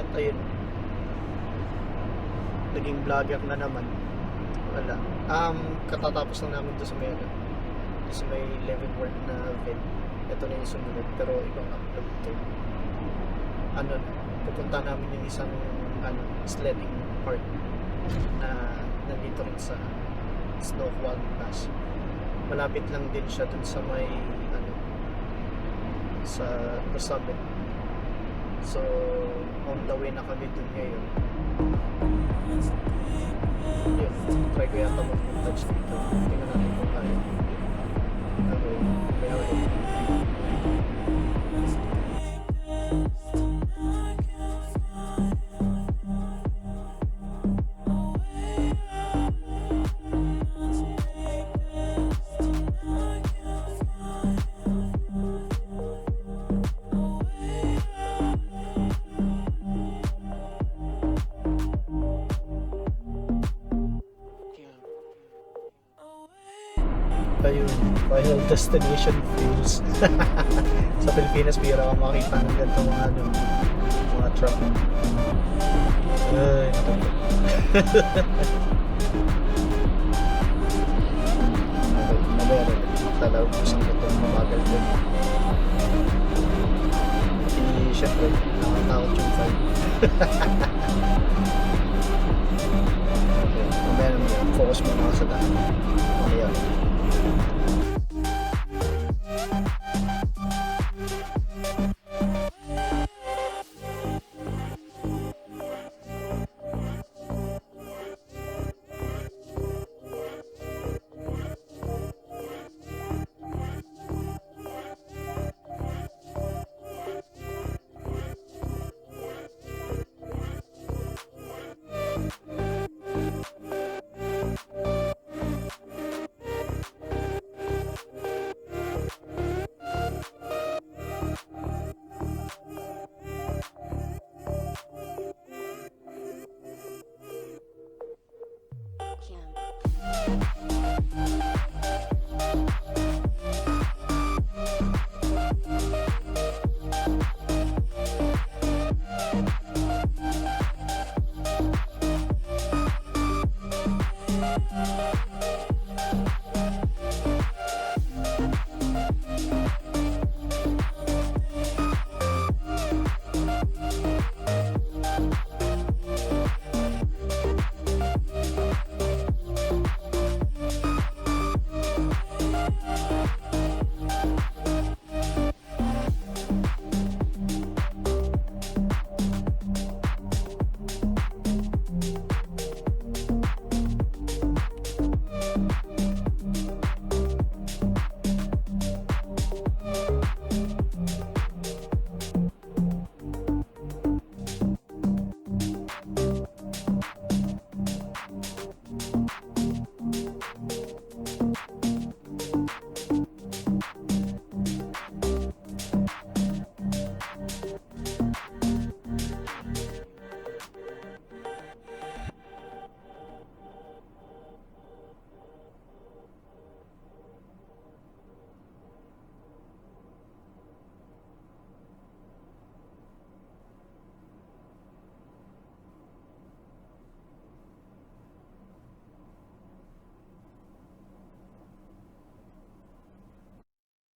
at ayun, naging vlogger na naman. Wala. Katatapos lang namin doon sa may sa may Leavenworth na event. Ito na yung sumunod, pero ibang upload to. Pupunta namin yung isang sledding park na nandito rin sa Snoqualmie Pass. Malapit lang din siya dun sa may sa summit. So on the way na kami dun ngayon. Yun, try ko yata mag-touch dito. Tingnan natin kung kaya. Okay, kaya ulit. Ayun, Final Destination Feels. Sa Pilipinas, bihira ka makita ng ganito mga truck. Ay, naku. Talagang gusto ko itong mamagal din. Siyempre, nakatakot yung fight. Okay, mamaya naman, focus mo mga sa daan. Okay, yan.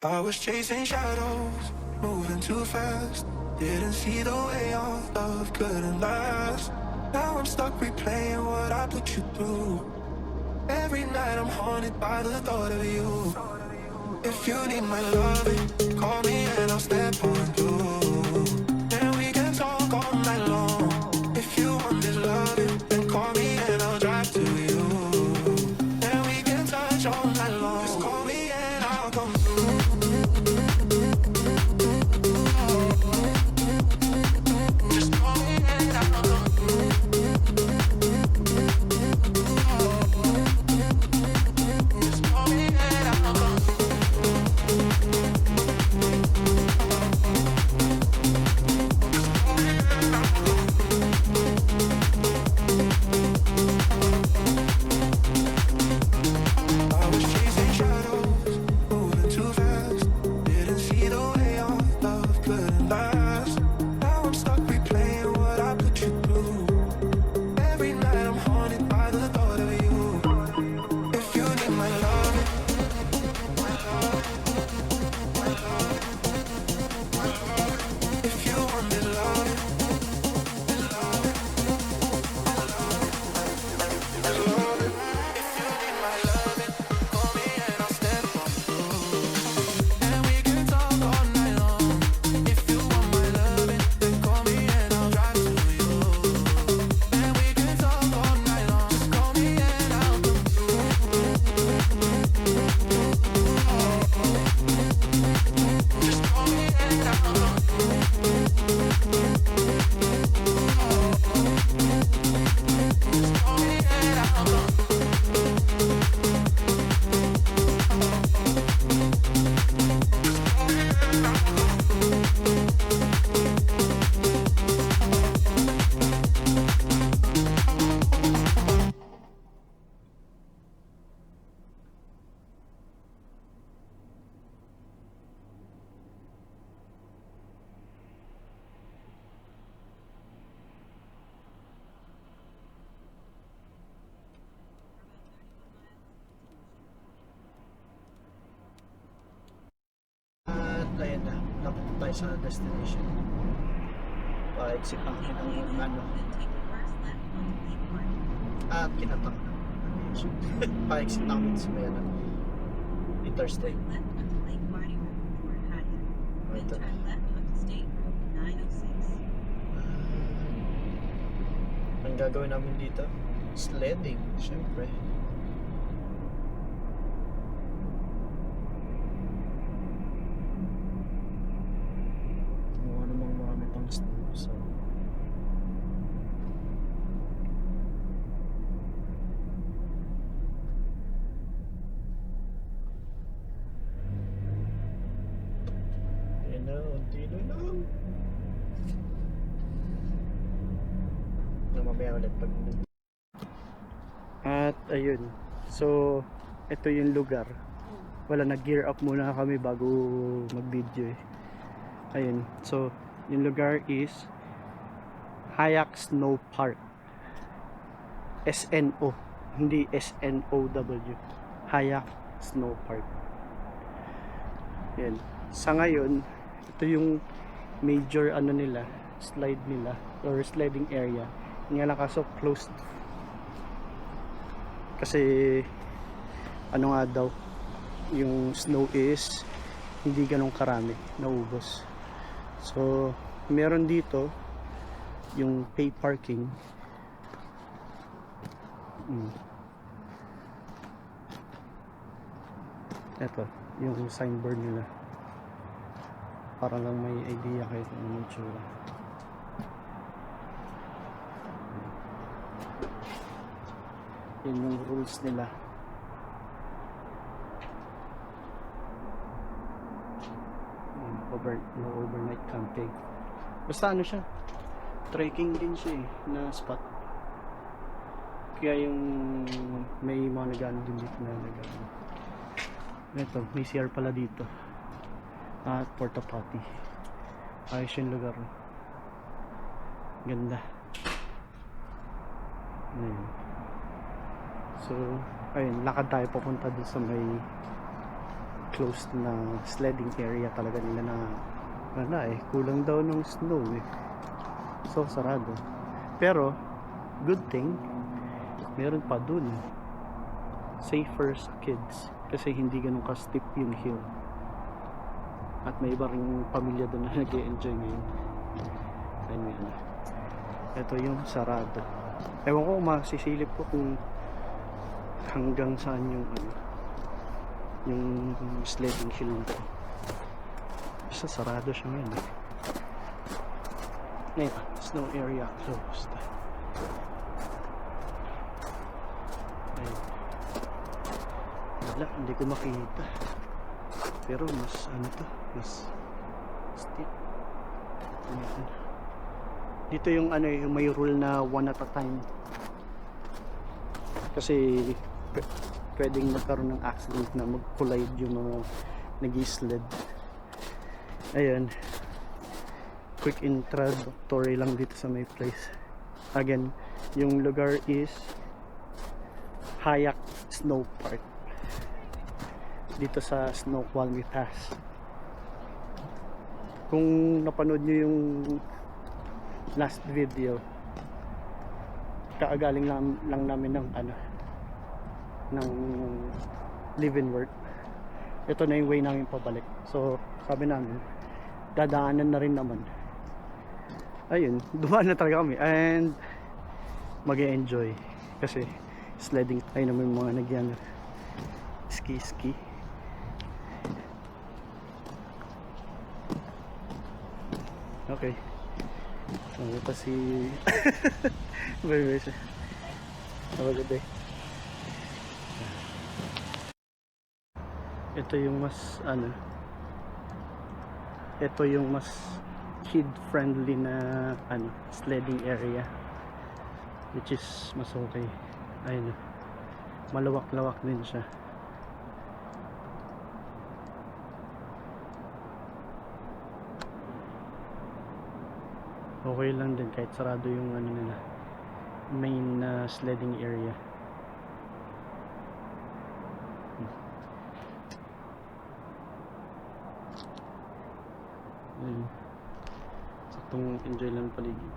I was chasing shadows, moving too fast. Didn't see the way our love couldn't last. Now I'm stuck replaying what I put you through. Every night I'm haunted by the thought of you. If you need my loving, call me and I'll step on through. And we can talk all night long. If you want this loving, then call me and I'll drive to you. And we can touch all night long. Just call me and I'll come through. sa destination. Pa-exit namin ng ano. Kinatang. Pa-exit namin sa may ano. Interstate. Ito. Ang gagawin namin dito? Sledding, syempre. Mukha namang marami pang snow. So, ayun na, unti na lang. Na mamaya ulit pag... At ayun, so ito yung lugar. Wala, nag-gear up muna kami bago mag-video eh. Ayun, so yung lugar is Hayak Snow Park. SNO, hindi SNOW. Hayak Snow Park. Yan. Sa ngayon, ito yung major ano nila, slide nila or sliding area. Nga lang kaso closed. Kasi ano nga daw, yung snow is hindi ganong karami, naubos. So meron dito yung pay parking. Ito yung signboard nila para lang may idea kayo kung ano yung tsura. Yun yung rules nila. No overnight camping. Basta ano siya, trekking din siya eh, na spot. Kaya yung may mga nagano din dito na nagano. Ito, may CR pala dito. At porta potty. Ayos yung lugar. Ganda. Ayun. So, ayun, lakad tayo papunta dun sa may closed na sledding area talaga nila na wala eh, kulang daw ng snow eh. So, sarado. Pero, good thing, meron pa dun. Safer sa kids. Kasi hindi ganun ka-steep yung hill. At may iba ring pamilya dun na nag-e-enjoy ngayon. Ayun yan. Ito yung sarado. Ewan ko, masisilip ko kung hanggang saan yung ano, yung sledding hill nito. Basta sarado siya ngayon eh. Ngayon, snow area closed. Ayun. Wala, hindi ko makita. Pero mas ano to, mas steep. Ayan. Dito yung ano, yung may rule na one at a time. Kasi pwedeng magkaroon ng accident na mag-collide yung mga nag-sled. Ayun, quick introductory lang dito sa my place. Again, yung lugar is Hayak Snow Park dito sa Snoqualmie Pass. Kung napanood nyo yung last video, kaagaling lang namin ng ano, ng live-in work. Ito na yung way namin pabalik. So sabi namin, dadaanan na rin naman. Ayun, dumaan na talaga kami and mag-e-enjoy kasi sledding tayo naman mga nagyan ski. Okay. So ito si bye. Have a good day. Ito yung mas ano, ito yung mas kid friendly na ano, sledding area, which is mas okay. Ayun, malawak-lawak din siya. Okay lang din kahit sarado yung ano nila, main sledding area. Ayun. Itong enjoy lang paligid.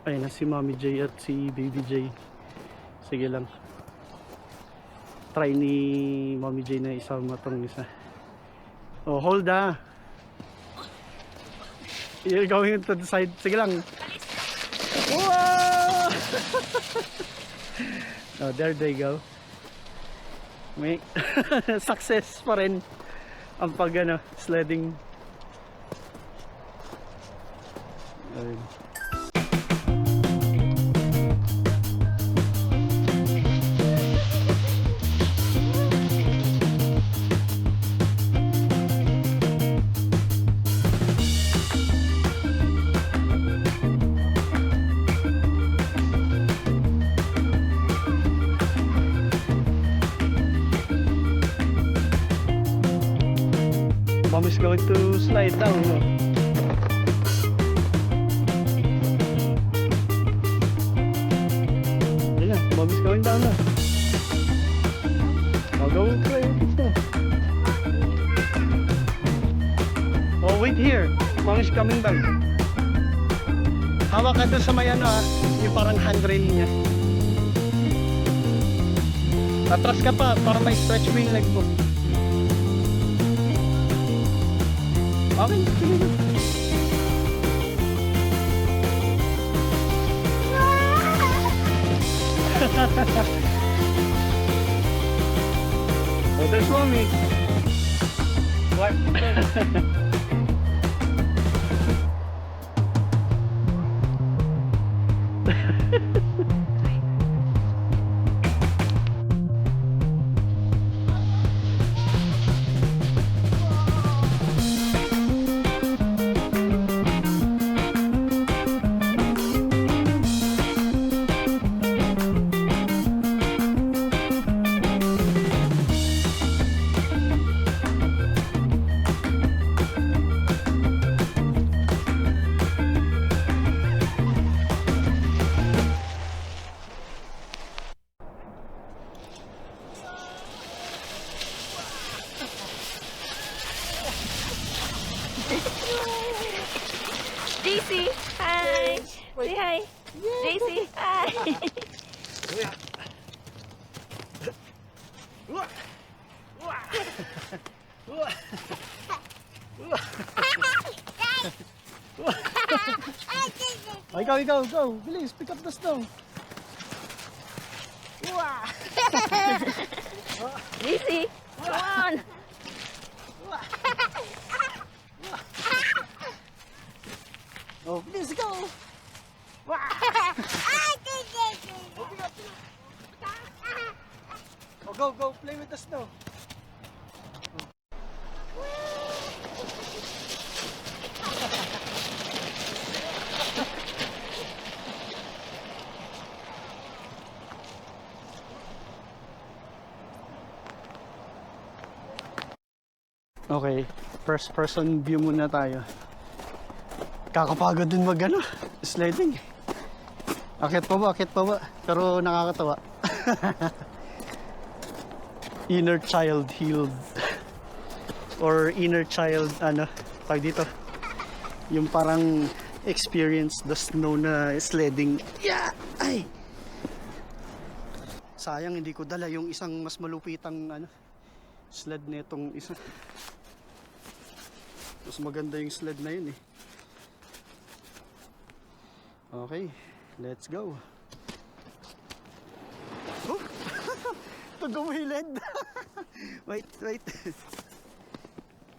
Ayun na si Mommy J at si Baby J. Sige lang. Try ni Mommy J na isama tong isa. Oh, hold ah. You're going to the side. Sige lang. Wow! Oh, there they go. May success pa rin ang pag sledding. Ayun. Mom is going to slide down. No? Yeah, Mom is going down now. I'll go play with it. Oh, wait here. Mom is coming back. Hawak ka doon sa may yung parang handrail niya. Atras ka pa para may stretch mo yung leg mo. Okay, sige na. Oh, there's Mommy. What? JC, hi. Say hi. JC, hi. Go. Please pick up the snow. JC, come on. Oh, please go. Oh, go play with the snow. Okay, first person view muna tayo. Kakapagod din sledding. Akit pa ba? Pero nakakatawa. Inner child healed. Or inner child, tawag dito. Yung parang experience the snow na sledding. Yeah! Ay! Sayang hindi ko dala yung isang mas malupitang sled na itong isa. Mas maganda yung sled na yun eh. Okay, let's go. Oh! Ito gumilid. Wait.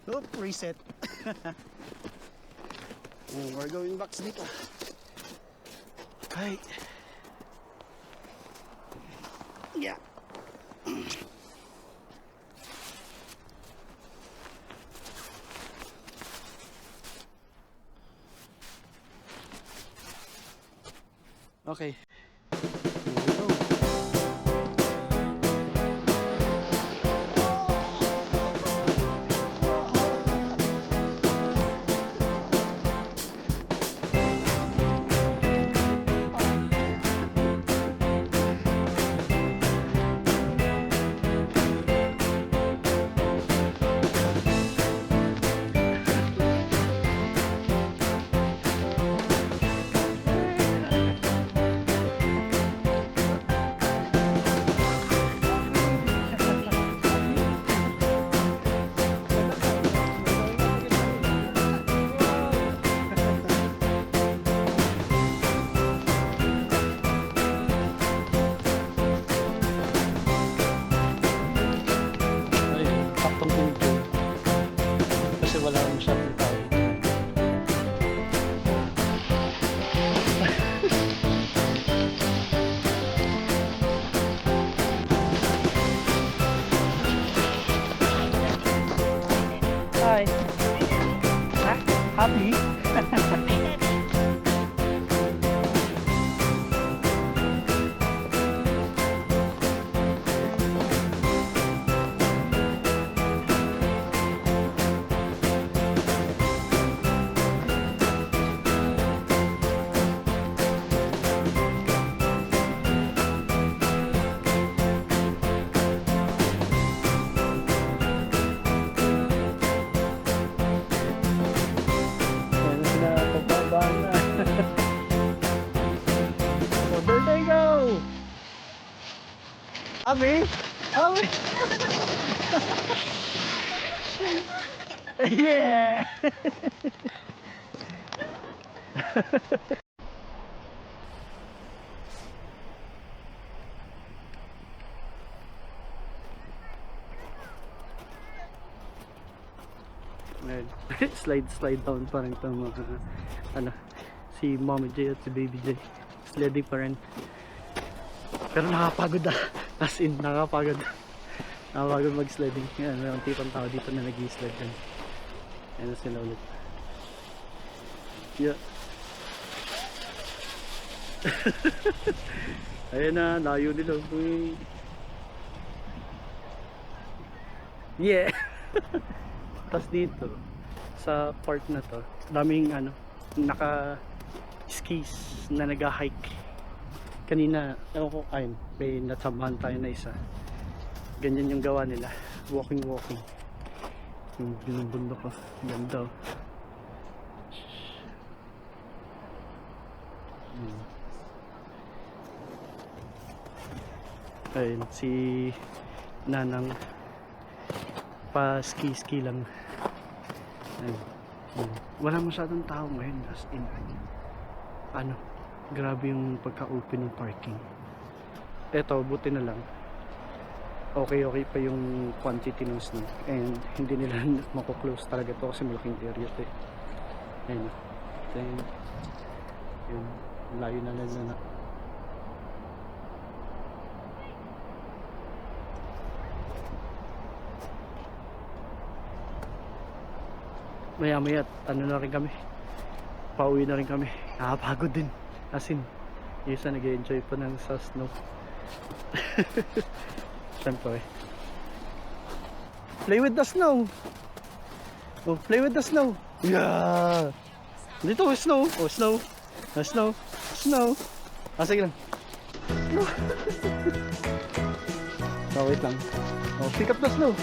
Oh, reset. We're going back dito. Okay. Yeah. Okay. wala akong shot ng tao. Hi. Happy? Ayan na sila, pababa na. So there they go! Abi? Abi? Yeah! Ayan. Slide down pa rin itong mga ano, si Mommy J at si Baby J sledding pa rin, pero nakapagod as in nakapagod mag sledding. Ayan, mayroong tipong tao dito na nag-i-sled yan. Ayan na sila ulit. Yeah. Ayan na, layo nila. Uy. Yeah. Tapos dito sa part na to, daming ano, naka skis na nag-hike. Kanina, ewan ko, ayun, may natsamahan tayo na isa. Ganyan yung gawa nila, walking. Yung binubundok ko, ganda. Ayun, si Nanang pa ski lang. Ayun. Wala masyadong tao ngayon, as in ano, grabe yung pagka-open ng parking. Eto, buti na lang okay pa yung quantity ng snow, and hindi nila mako-close talaga to kasi malaking area to eh. Ayun, then yun, layo na na. Maya ano na rin kami, pauwi na rin kami. Nakapagod din, as in yung isa nag-enjoy pa ng sa snow. Siyempre, play with the snow. Oh, play with the snow. Yeah, dito snow. Oh, snow. Sige lang. Oh, wait lang. Oh, pick up the snow.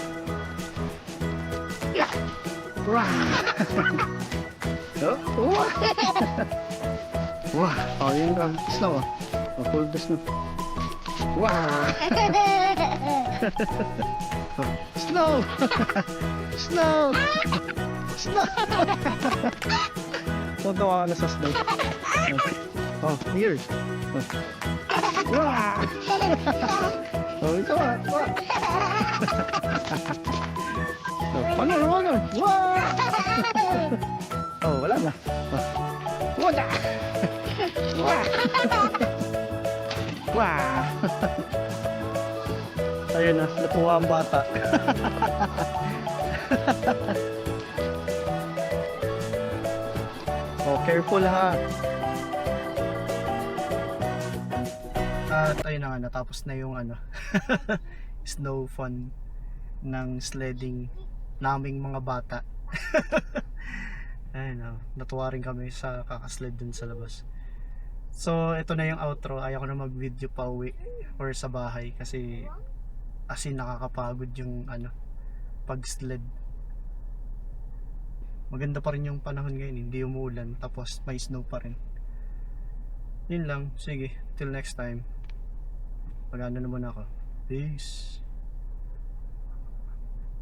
Yeah. Wah. Oh. Wah. Oh, yun lang. Snow. Oh, pull the snow. Wah. Oh, snow. Snow. Tawa ka na sa snow. Oh, here. Oh. Wah. Oh, ito ah. Wah. Oh, paano? Wah. Oh, wala na. Oh. Wala. Wah. Wah. Ayun na, natuwa ang bata. Oh, careful ha. At ayun na nga, natapos na yung ano snow fun ng sledding naming mga bata. Ayun, natuwa rin kami sa kakasled dun sa labas. So ito na yung outro. Ayaw ko na mag video pa uwi or sa bahay kasi as in nakakapagod yung ano, pag sled. Maganda pa rin yung panahon ngayon, hindi umuulan tapos may snow pa rin. Yun lang, sige, till next time. Mag-ano naman ako. Peace.